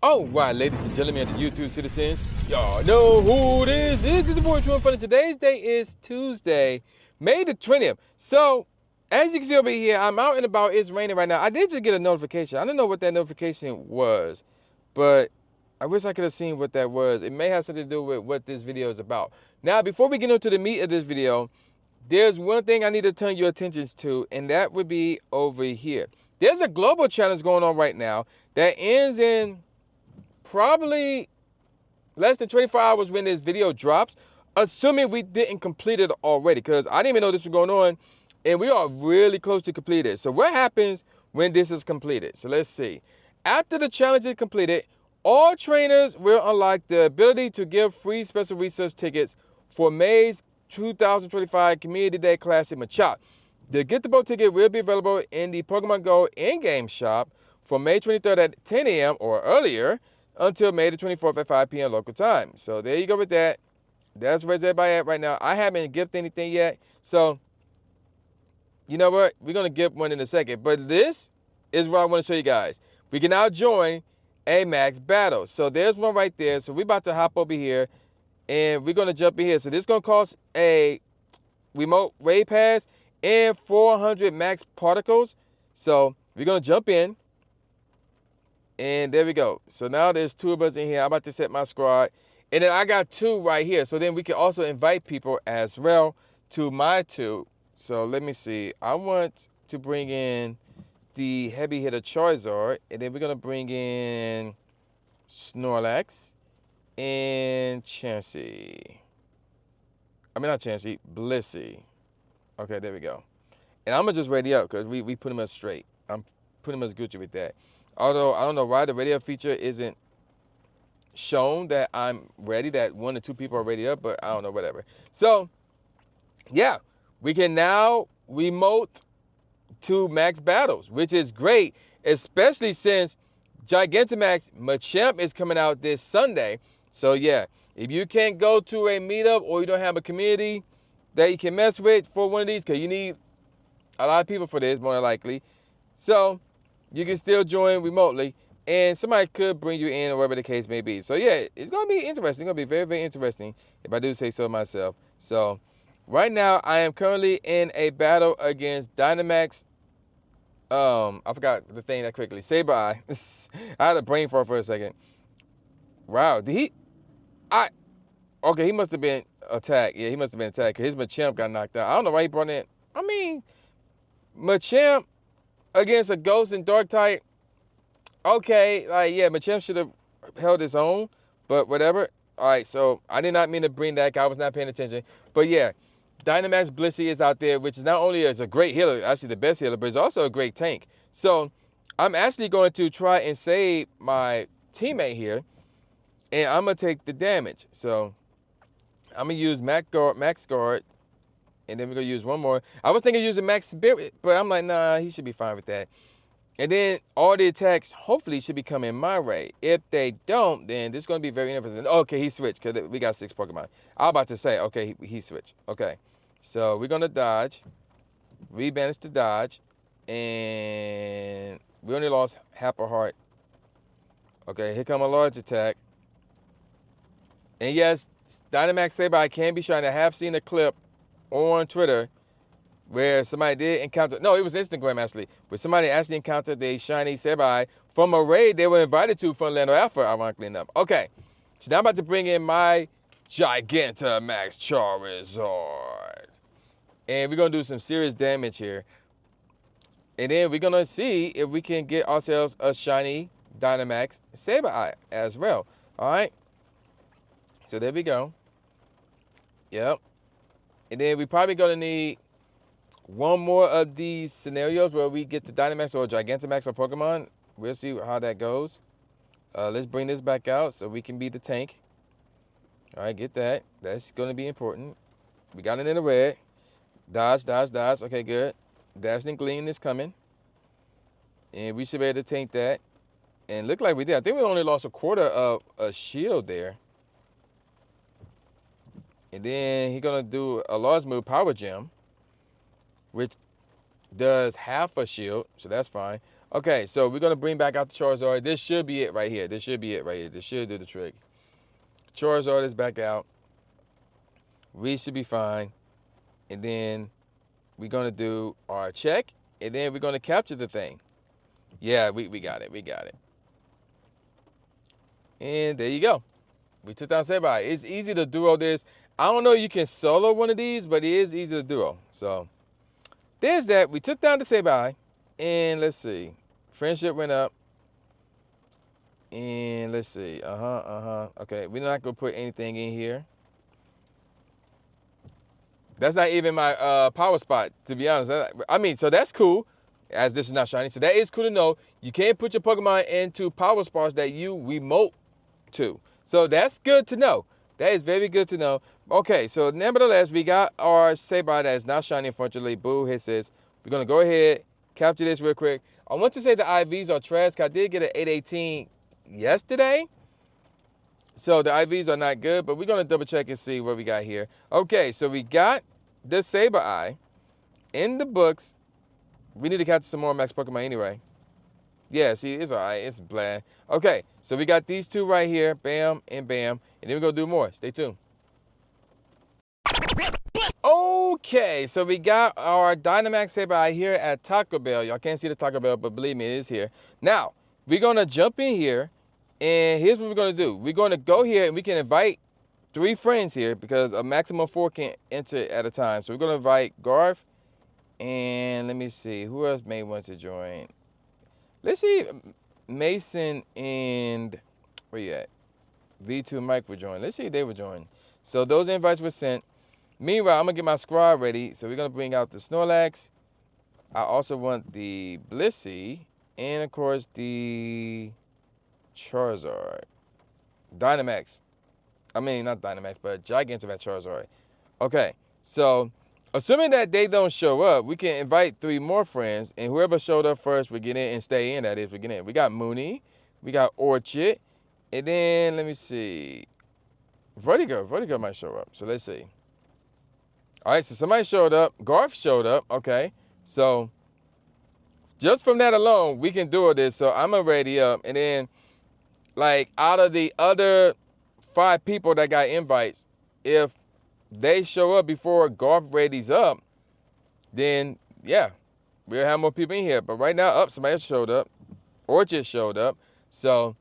All right, ladies and gentlemen of the YouTube citizens, y'all know who this is. It's the boy True Funny. Today's day is Tuesday, May the 20th. So, as you can see over here, I'm out and about. It's raining right now. I did just get a notification. I don't know what that notification was, but I wish I could have seen what that was. It may have something to do with what this video is about. Now, before we get into the meat of this video, there's one thing I need to turn your attentions to, and that would be over here. There's a global challenge going on right now that ends in probably less than 24 hours when this video drops, assuming we didn't complete it already, because I didn't even know this was going on, and we are really close to complete it. So what happens when this is completed? So let's see. After the challenge is completed, all trainers will unlock the ability to give free special research tickets for May's 2025 Community Day Classic Machop. The giftable ticket will be available in the Pokemon Go in-game shop for May 23rd at 10 a.m. or earlier, until May the 24th at 5 p.m. local time. So there you go with that. That's where everybody at right now. I haven't gifted anything yet. So, you know what? We're going to gift one in a second. But this is what I want to show you guys. We can now join a max battle. So there's one right there. So we're about to hop over here. And we're going to jump in here. So this is going to cost a remote raid pass and 400 max particles. So we're going to jump in. And there we go. So now there's two of us in here. I'm about to set my squad. And then I got two right here. So then we can also invite people as well to my two. So let me see. I want to bring in the heavy hitter Charizard. And then we're going to bring in Snorlax and Chansey. I mean, not Chansey, Blissey. Okay, there we go. And I'm going to just ready up because we put him up straight. I'm pretty much Gucci with that. Although, I don't know why the radio feature isn't shown that I'm ready, that one or two people are ready up, but I don't know, whatever. So, yeah, we can now remote to max battles, which is great, especially since Gigantamax Machamp is coming out this Sunday. So, yeah, if you can't go to a meetup or you don't have a community that you can mess with for one of these, because you need a lot of people for this, more likely. So, you can still join remotely, and somebody could bring you in or whatever the case may be. So, yeah, it's going to be interesting. It's going to be very, very interesting, if I do say so myself. So, right now, I am currently in a battle against Dynamax. I forgot the thing that quickly. Sableye. I had a brain fart for a second. Wow. Did he? Okay, he must have been attacked. Yeah, he must have been attacked, because his Machamp got knocked out. I don't know why he brought in. I mean, Machamp against a Ghost and Dark type, okay, like, yeah, Machamp should have held his own, but whatever. All right, so I did not mean to bring that. I was not paying attention. But yeah, Dynamax Blissey is out there, which is not only is a great healer, actually the best healer, but it's also a great tank. So I'm actually going to try and save my teammate here, and I'm going to take the damage. So I'm going to use Max Guard, and then we're going to use one more. I was thinking of using Max Spirit, but I'm like, nah, he should be fine with that. And then all the attacks hopefully should be coming my way. If they don't, then this is going to be very interesting. Okay, he switched because we got 6 Pokemon. I was about to say, okay, he switched. Okay, so we're going to dodge. We managed to dodge. And we only lost half a heart. Okay, here come a large attack. And yes, Dynamax Sableye can be shiny. I have seen a clip on Twitter where somebody did encounter, no, it was Instagram actually, where somebody actually encountered the shiny Sableye from a raid they were invited to from Orlando Alpha, ironically enough. Okay, so now I'm about to bring in my Gigantamax Charizard. And we're going to do some serious damage here. And then we're going to see if we can get ourselves a shiny Dynamax Sableye as well. All right, so there we go. Yep. And then we probably going to need one more of these scenarios where we get the Dynamax or Gigantamax or Pokemon. We'll see how that goes. Let's bring this back out so we can be the tank. All right, get that. That's going to be important. We got it in the red. Dodge, dodge, dodge. Okay, good. Dazzling Gleam is coming. And we should be able to tank that. And look like we did. I think we only lost a quarter of a shield there. And then he's going to do a large move, Power Gem, which does half a shield, so that's fine. Okay, so we're gonna bring back out the Charizard. This should be it right here. This should be it right here. This should do the trick. Charizard is back out. We should be fine. And then we're gonna do our check, and then we're gonna capture the thing. Yeah, we got it. We got it. And there you go. We took down Sableye. It's easy to duo this. I don't know if you can solo one of these, but it is easy to duo. So there's that. We took down the Sableye. And let's see. Friendship went up. And let's see. Okay, we're not going to put anything in here. That's not even my power spot, to be honest. I mean, so that's cool, as this is not shiny. So that is cool to know. You can't put your Pokemon into power spots that you remote to. So that's good to know. That is very good to know. Okay, so nevertheless, we got our Sableye that is not shiny, unfortunately. Boo hisses. We're going to go ahead, capture this real quick. I want to say the IVs are trash, because I did get an 818 yesterday. So the IVs are not good, but we're going to double check and see what we got here. Okay, so we got the Sableye in the books. We need to catch some more max Pokemon anyway. Yeah, see, it's all right. It's bland. Okay, so we got these two right here. Bam and bam. And then we're going to do more. Stay tuned. Okay, so we got our Dynamax Sableye here at Taco Bell. Y'all can't see the Taco Bell, but believe me, it is here. Now, we're going to jump in here, and here's what we're going to do. We're going to go here, and we can invite 3 friends here, because a maximum 4 can enter at a time. So we're going to invite Garth, and let me see. Who else may want to join? Let's see, Mason and, where you at? V2 Mike would join. Let's see if they would join. So those invites were sent. Meanwhile, I'm going to get my squad ready. So we're going to bring out the Snorlax. I also want the Blissey. And, of course, the Charizard. Dynamax. I mean, not Dynamax, but Gigantamax Charizard. Okay, so assuming that they don't show up, we can invite 3 more friends, and whoever showed up first, we get in and stay in. That is, we get in. We got Mooney, we got Orchid, and then let me see. Vertigo might show up. So let's see. All right, so somebody showed up. Garth showed up. Okay, so just from that alone, we can do this. So I'm already up, and then like out of the other 5 people that got invites, if they show up before Garth readies up, then yeah, we'll have more people in here. But right now, somebody else showed up. Orchid showed up. So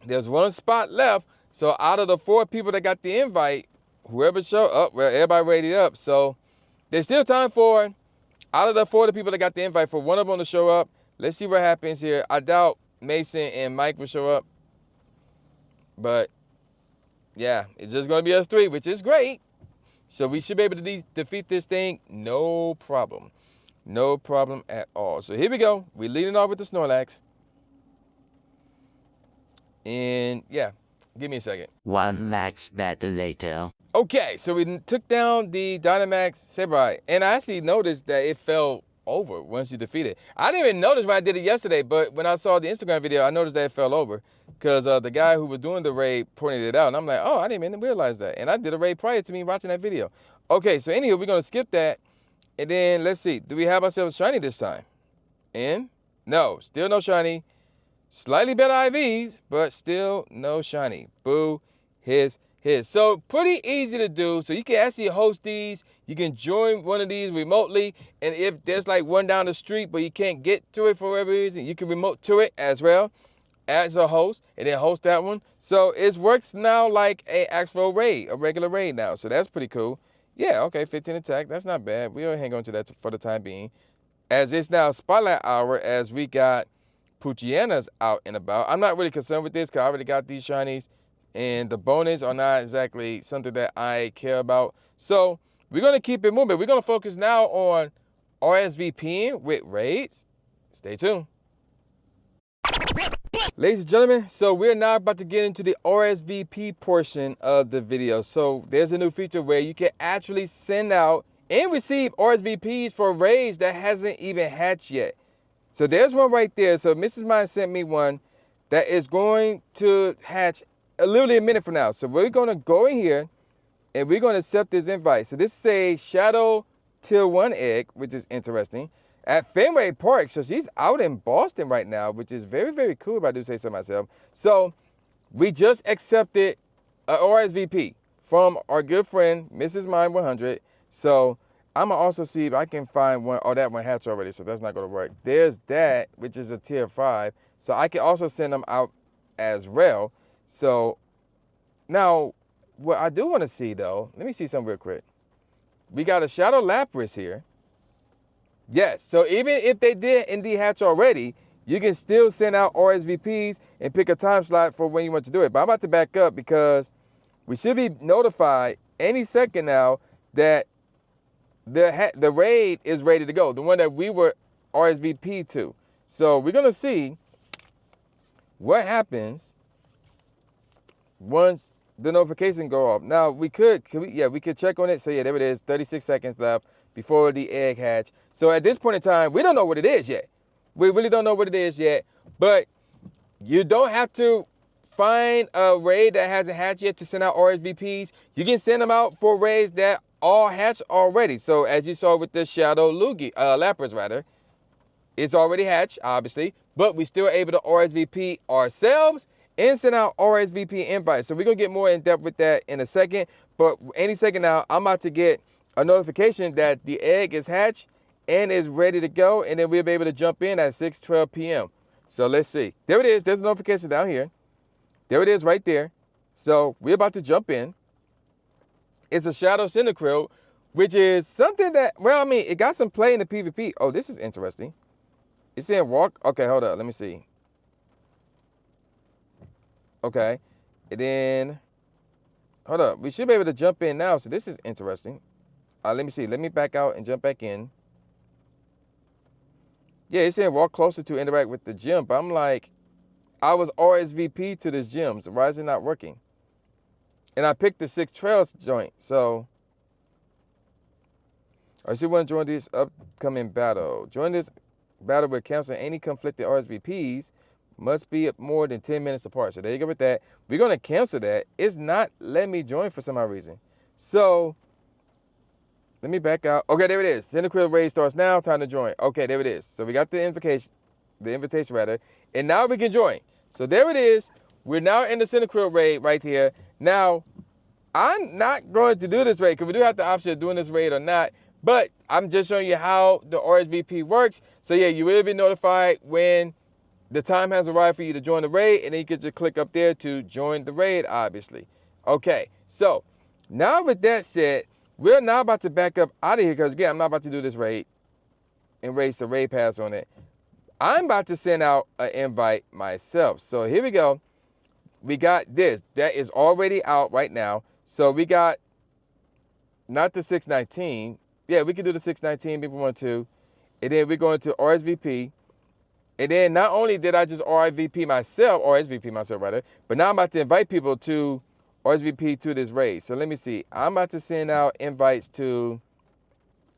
there's 1 spot left. So out of the 4 people that got the invite, whoever showed up, well, everybody readied up. So there's still time for, out of the 4 people that got the invite, for one of them to show up. Let's see what happens here. I doubt Mason and Mike will show up. But yeah, it's just going to be us 3, which is great. So we should be able to defeat this thing, no problem. No problem at all. So here we go. We're leading off with the Snorlax. And yeah, give me a second. 1 max battle later. Okay, so we took down the Dynamax Sableye. And I actually noticed that it fell over once you defeat it. I didn't even notice when I did it yesterday, but when I saw the Instagram video, I noticed that it fell over. Because the guy who was doing the raid pointed it out. And I'm like, oh, I didn't even realize that. And I did a raid prior to me watching that video. Okay, so anyway, we're going to skip that. And then, let's see. Do we have ourselves shiny this time? And no, still no shiny. Slightly better IVs, but still no shiny. Boo, his. So pretty easy to do. So you can actually host these. You can join one of these remotely. And if there's like one down the street, but you can't get to it for whatever reason, you can remote to it as well as a host, and then host that one. So it works now like a actual raid, a regular raid now. So that's pretty cool. Yeah, okay, 15 attack. That's not bad. We'll hang on to that for the time being. As it's now Spotlight Hour, as we got Poochyenas out and about. I'm not really concerned with this because I already got these shinies, and the bonus are not exactly something that I care about. So we're going to keep it moving. We're going to focus now on RSVPing with raids. Stay tuned. Ladies and gentlemen, so we're now about to get into the RSVP portion of the video. So there's a new feature where you can actually send out and receive RSVPs for raids that hasn't even hatched yet. So there's one right there. So Mrs. Mine sent me one that is going to hatch literally a minute from now. So we're going to go in here and we're going to accept this invite. So this is a Shadow Tier 1 egg, which is interesting. at Fenway Park. So she's out in Boston right now, which is very, very cool if I do say so myself. So we just accepted an RSVP from our good friend, Mrs. Mine 100. So I'm going to also see if I can find one. Oh, that one hatched already, so that's not going to work. There's that, which is a tier 5. So I can also send them out as well. So now, what I do want to see, though, let me see something real quick. We got a Shadow Lapras here. Yes, so even if they did indeed hatch already, you can still send out RSVPs and pick a time slot for when you want to do it. But I'm about to back up because we should be notified any second now that the raid is ready to go, the one that we were RSVP to. So we're going to see what happens once the notification go off. Now, we could check on it. So, yeah, there it is, 36 seconds left before the egg hatch. So at this point in time, we don't know what it is yet. We really don't know what it is yet, but you don't have to find a raid that hasn't hatched yet to send out RSVPs. You can send them out for raids that all hatched already. So as you saw with the Shadow Lapras rather, it's already hatched, obviously, but we still able to RSVP ourselves and send out RSVP invites. So we're going to get more in depth with that in a second, but any second now, I'm about to get a notification that the egg is hatched and is ready to go, and then we'll be able to jump in at 6:12 p.m. So let's see. There it is. There's a notification down here. There it is right there. So we're about to jump in. It's a Shadow Cyndaquil, which is something that, well, I mean, it got some play in the PvP. Oh, this is interesting. It's saying walk. Okay, hold up. Let me see. Okay. And then, hold up. We should be able to jump in now. So this is interesting. Let me see. Let me back out and jump back in. Yeah, it's saying walk closer to interact with the gym. But I'm like, I was RSVP to this gym. So why is it not working? And I picked the 6 Trails joint. So, I still want to join this upcoming battle. Join this battle with canceling any conflicted RSVPs. Must be more than 10 minutes apart. So there you go with that. We're going to cancel that. It's not letting me join for some odd reason. So, let me back out. Okay, there it is. Cyndaquil raid starts now. Time to join. Okay, there it is. So we got the invitation rather, and now we can join. So there it is. We're now in the Cyndaquil raid right here. Now, I'm not going to do this raid because we do have the option of doing this raid or not, but I'm just showing you how the RSVP works. So yeah, you will be notified when the time has arrived for you to join the raid, and then you can just click up there to join the raid, obviously. Okay, so now with that said, we're now about to back up out of here because, again, I'm not about to do this raid and race the raid pass on it. I'm about to send out an invite myself. So here we go. We got this. That is already out right now. So we got not the 619. Yeah, we can do the 619 if we want to. And then we're going to RSVP. And then not only did I just RSVP myself rather, but now I'm about to invite people to RSVP to this raid. So let me see. I'm about to send out invites to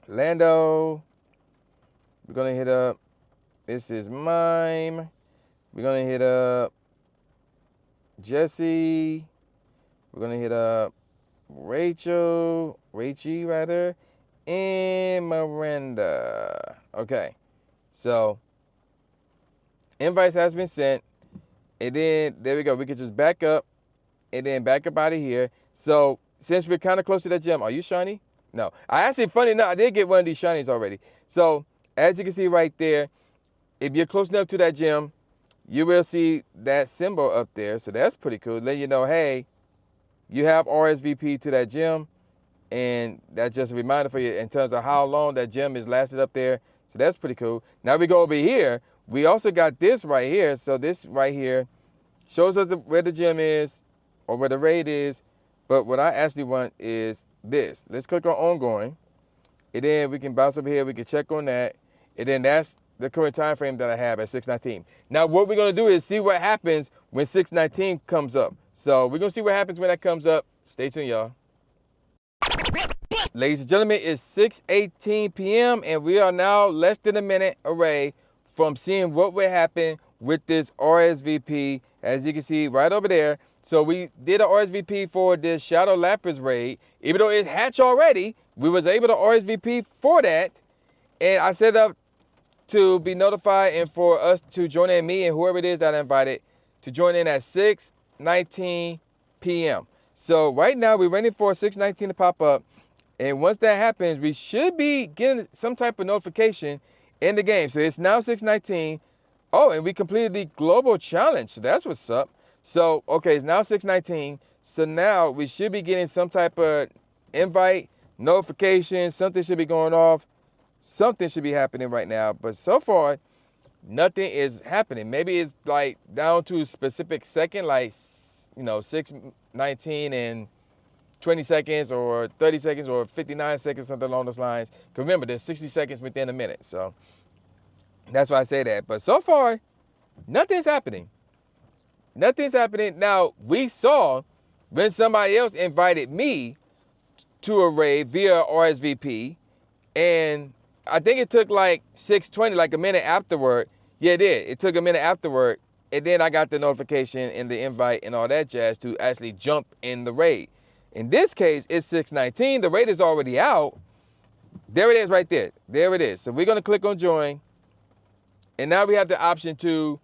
Lando. We're going to hit up, this is Mime. We're going to hit up Jesse. We're going to hit up Rachel rather, and Miranda. Okay. So invites has been sent. And then there we go. We can just back up. And then back up out of here. So since we're kind of close to that gym, are you shiny? No. I actually, funny enough, I did get one of these shinies already. So as you can see right there, if you're close enough to that gym, you will see that symbol up there. So that's pretty cool. Let you know, hey, you have RSVP to that gym. And that's just a reminder for you in terms of how long that gym is lasted up there. So that's pretty cool. Now we go over here. We also got this right here. So this right here shows us where the gym is, or where the raid is, but what I actually want is this. Let's click on ongoing, and then we can bounce over here, we can check on that, and then that's the current time frame that I have at 619. Now what we're gonna do is see what happens when 619 comes up. So we're gonna see what happens when that comes up. Stay tuned, y'all. Ladies and gentlemen, it's 6:18 p.m. and we are now less than a minute away from seeing what will happen with this RSVP, as you can see right over there. So we did an RSVP for this Shadow Lapras raid. Even though it hatched already, we was able to RSVP for that. And I set up to be notified and for us to join in, me and whoever it is that I invited, to join in at 6:19 p.m. So right now we're waiting for 6:19 to pop up. And once that happens, we should be getting some type of notification in the game. So it's now 6:19. Oh, and we completed the global challenge. So that's what's up. So, okay, it's now 6:19. So now we should be getting some type of invite, notification. Something should be going off. Something should be happening right now. But so far, nothing is happening. Maybe it's like down to a specific second, like, 6:19 and 20 seconds or 30 seconds or 59 seconds, something along those lines. Because remember, there's 60 seconds within a minute. So that's why I say that. But so far, nothing's happening. Nothing's happening. Now, we saw when somebody else invited me to a raid via RSVP, and I think it took like 6:20, like a minute afterward. Yeah, it did. It took a minute afterward, and then I got the notification and the invite and all that jazz to actually jump in the raid. In this case, it's 6:19. The raid is already out. There it is right there. There it is. So we're going to click on join, and now we have the option to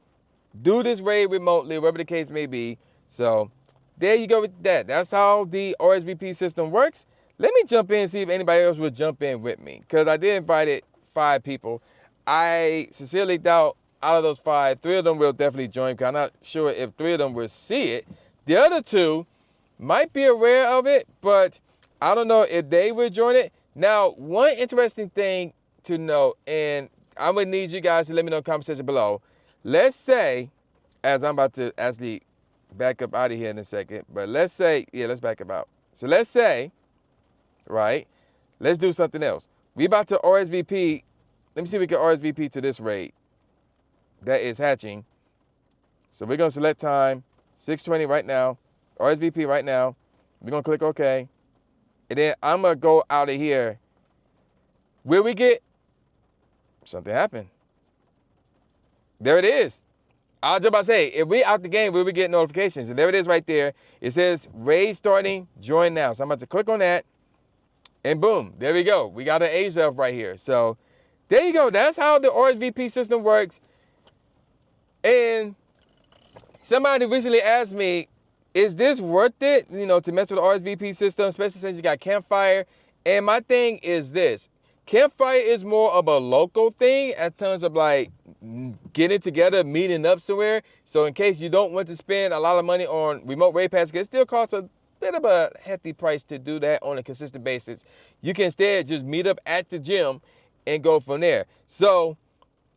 do this raid remotely, whatever the case may be. So there you go with that. That's how the RSVP system works. Let me jump in and see if anybody else would jump in with me, because I did invite 5 people. I sincerely doubt out of those 5, 3 of them will definitely join, because I'm not sure if 3 of them will see it. The other 2 might be aware of it, but I don't know if they will join it. Now, one interesting thing to note, and I'm going to need you guys to let me know in the comment section below. Let's say, as I'm about to actually back up out of here in a second, but let's say, yeah, let's back up out. So let's say, right, let's do something else. We about to RSVP. Let me see if we can RSVP to this raid that is hatching. So we're going to select time, 6:20 right now, RSVP right now. We're going to click OK. And then I'm going to go out of here. Will we get something happen? There it is. I was just about to say, if we out the game, will we get notifications? And there it is right there. It says raid starting, join now. So I'm about to click on that. And boom, there we go. We got an age up right here. So there you go. That's how the RSVP system works. And somebody recently asked me, is this worth it, to mess with the RSVP system, especially since you got Campfire? And my thing is this. Campfire is more of a local thing in terms of like getting together, meeting up somewhere. So in case you don't want to spend a lot of money on remote raid passes, it still costs a bit of a hefty price to do that on a consistent basis. You can instead just meet up at the gym and go from there. So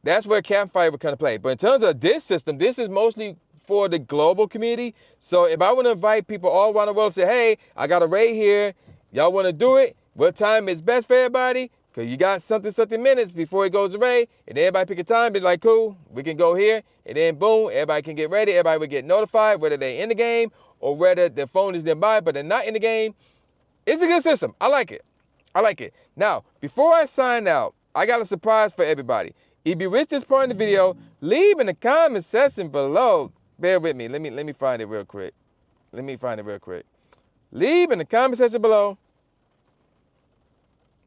that's where Campfire would kind of play. But in terms of this system, this is mostly for the global community. So if I want to invite people all around the world, say, hey, I got a raid here. Y'all want to do it? What time is best for everybody? Because you got something minutes before it goes to raid. And everybody pick a time, be like, cool, we can go here. And then boom, everybody can get ready. Everybody will get notified whether they're in the game or whether their phone is nearby, but they're not in the game. It's a good system. I like it. I like it. Now, before I sign out, I got a surprise for everybody. If you reached this part in the video, leave in the comment section below. Bear with me. Let me find it real quick. Leave in the comment section below.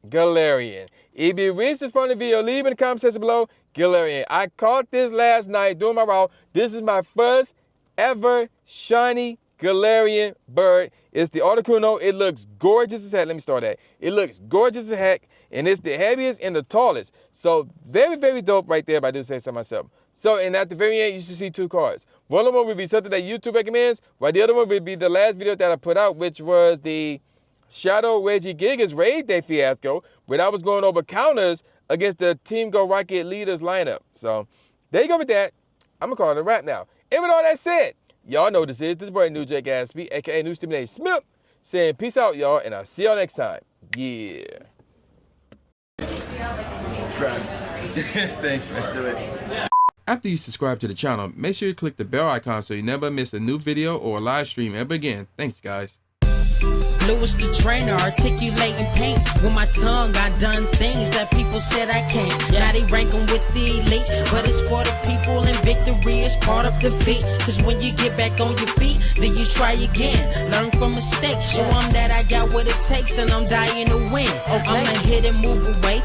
Galarian. If you reached this part in the video, leave in the comment section below. Galarian. I caught this last night doing my route. This is my first ever shiny Galarian bird. It's the Articuno. It looks gorgeous as heck. Let me start that. It looks gorgeous as heck, and it's the heaviest and the tallest. So very, very dope right there, if I do say so myself. So, and at the very end, you should see 2 cards. One of them would be something that YouTube recommends, while the other one would be the last video that I put out, which was the Shadow Regigigas Raid Day Fiasco, where I was going over counters against the Team Go Rocket Leaders lineup. So, there you go with that. I'm going to call it a wrap now. And with all that said, y'all know this is boy New Jake Gatsby, a.k.a. New Stimulated Smith, saying peace out, y'all, and I'll see y'all next time. Yeah. Subscribe. Thanks, man. Do it. After you subscribe to the channel, make sure you click the bell icon so you never miss a new video or a live stream ever again. Thanks, guys. Lewis the trainer, articulating paint. With my tongue, I done things that people said I can't. Now they rank 'em with the elite, but it's for the people, and victory is part of defeat. Cause when you get back on your feet, then you try again. Learn from mistakes, show 'em that I got what it takes, and I'm dying to win. I'ma hit and move away.